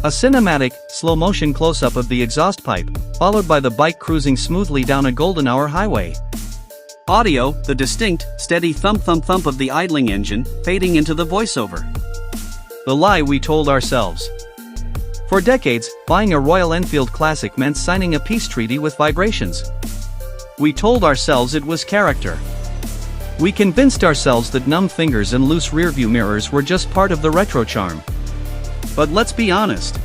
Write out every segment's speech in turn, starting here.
A cinematic, slow-motion close-up of the exhaust pipe, followed by the bike cruising smoothly down a golden-hour highway. Audio, the distinct, steady thump-thump-thump of the idling engine, fading into the voiceover. The lie we told ourselves. For decades, buying a Royal Enfield Classic meant signing a peace treaty with vibrations. We told ourselves it was character. We convinced ourselves that numb fingers and loose rearview mirrors were just part of the retro charm. But let's be honest.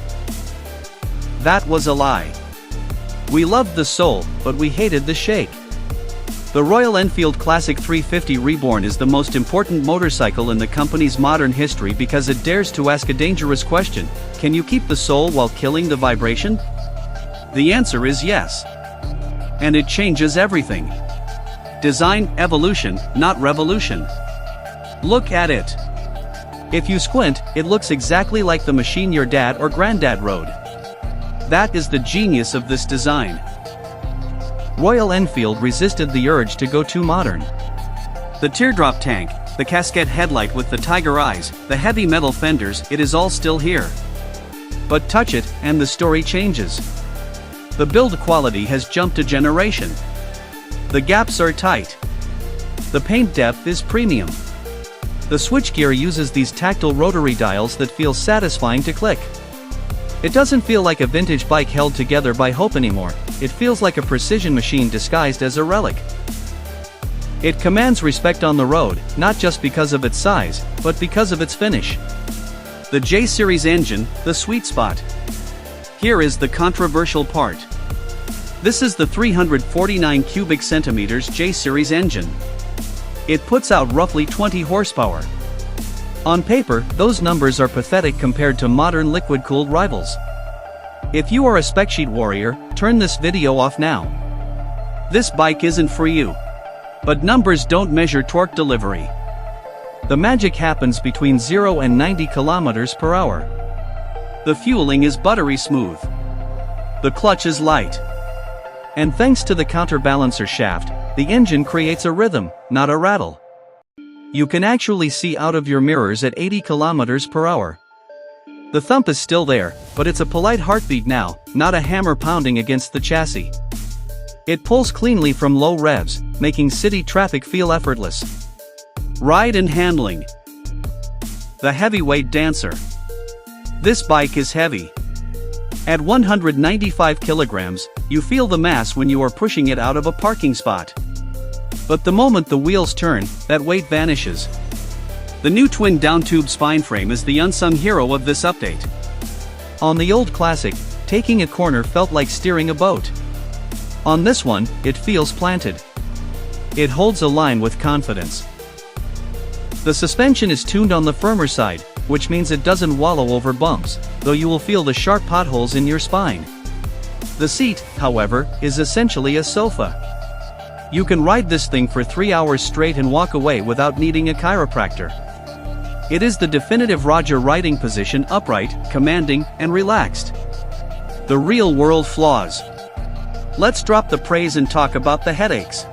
That was a lie. We loved the soul, but we hated the shake. The Royal Enfield Classic 350 Reborn is the most important motorcycle in the company's modern history because it dares to ask a dangerous question: can you keep the soul while killing the vibration? The answer is yes. And it changes everything. Design, evolution, not revolution. Look at it. If you squint, it looks exactly like the machine your dad or granddad rode. That is the genius of this design. Royal Enfield resisted the urge to go too modern. The teardrop tank, the casquette headlight with the tiger eyes, the heavy metal fenders, it is all still here. But touch it, and the story changes. The build quality has jumped a generation. The gaps are tight. The paint depth is premium. The switchgear uses these tactile rotary dials that feel satisfying to click. It doesn't feel like a vintage bike held together by hope anymore, it feels like a precision machine disguised as a relic. It commands respect on the road, not just because of its size, but because of its finish. The J-Series engine, the sweet spot. Here is the controversial part. This is the 349 cubic centimeters J-Series engine. It puts out roughly 20 horsepower. On paper, those numbers are pathetic compared to modern liquid-cooled rivals. If you are a spec sheet warrior, turn this video off now. This bike isn't for you. But numbers don't measure torque delivery. The magic happens between 0 and 90 kilometers per hour. The fueling is buttery smooth. The clutch is light. And thanks to the counterbalancer shaft, the engine creates a rhythm, not a rattle. You can actually see out of your mirrors at 80 kilometers per hour. The thump is still there, but it's a polite heartbeat now, not a hammer pounding against the chassis. It pulls cleanly from low revs, making city traffic feel effortless. Ride and handling. The heavyweight dancer. This bike is heavy. At 195 kilograms, you feel the mass when you are pushing it out of a parking spot. But the moment the wheels turn, that weight vanishes. The new twin down-tube spine frame is the unsung hero of this update. On the old Classic, taking a corner felt like steering a boat. On this one, it feels planted. It holds a line with confidence. The suspension is tuned on the firmer side, which means it doesn't wallow over bumps, though you will feel the sharp potholes in your spine. The seat, however, is essentially a sofa. You can ride this thing for 3 hours straight and walk away without needing a chiropractor. It is the definitive Roger riding position: upright, commanding, and relaxed. The real-world flaws. Let's drop the praise and talk about the headaches.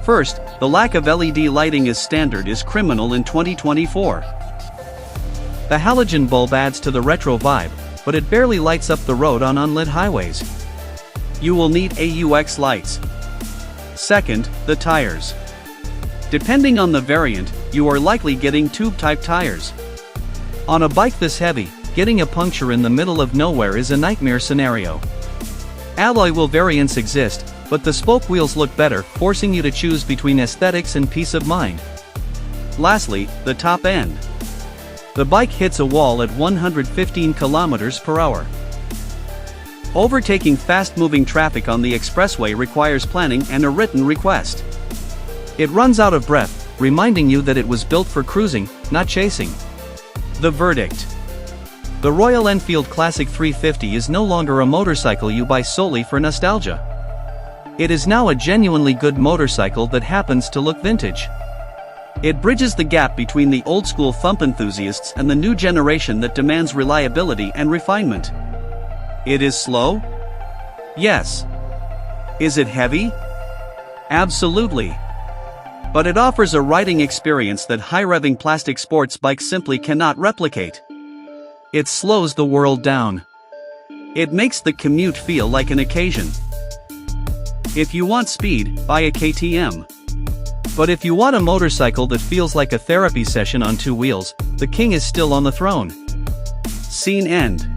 First, the lack of LED lighting as standard is criminal in 2024. The halogen bulb adds to the retro vibe, but it barely lights up the road on unlit highways. You will need AUX lights. Second, the tires. Depending on the variant, you are likely getting tube-type tires. On a bike this heavy, getting a puncture in the middle of nowhere is a nightmare scenario. Alloy wheel variants exist, but the spoke wheels look better, forcing you to choose between aesthetics and peace of mind. Lastly, the top end. The bike hits a wall at 115 kilometers per hour. Overtaking fast-moving traffic on the expressway requires planning and a written request. It runs out of breath, reminding you that it was built for cruising, not chasing. The verdict. The Royal Enfield Classic 350 is no longer a motorcycle you buy solely for nostalgia. It is now a genuinely good motorcycle that happens to look vintage. It bridges the gap between the old-school thump enthusiasts and the new generation that demands reliability and refinement. It is slow? Yes. Is it heavy? Absolutely. But it offers a riding experience that high-revving plastic sports bikes simply cannot replicate. It slows the world down. It makes the commute feel like an occasion. If you want speed, buy a KTM. But if you want a motorcycle that feels like a therapy session on two wheels, the king is still on the throne. Scene end.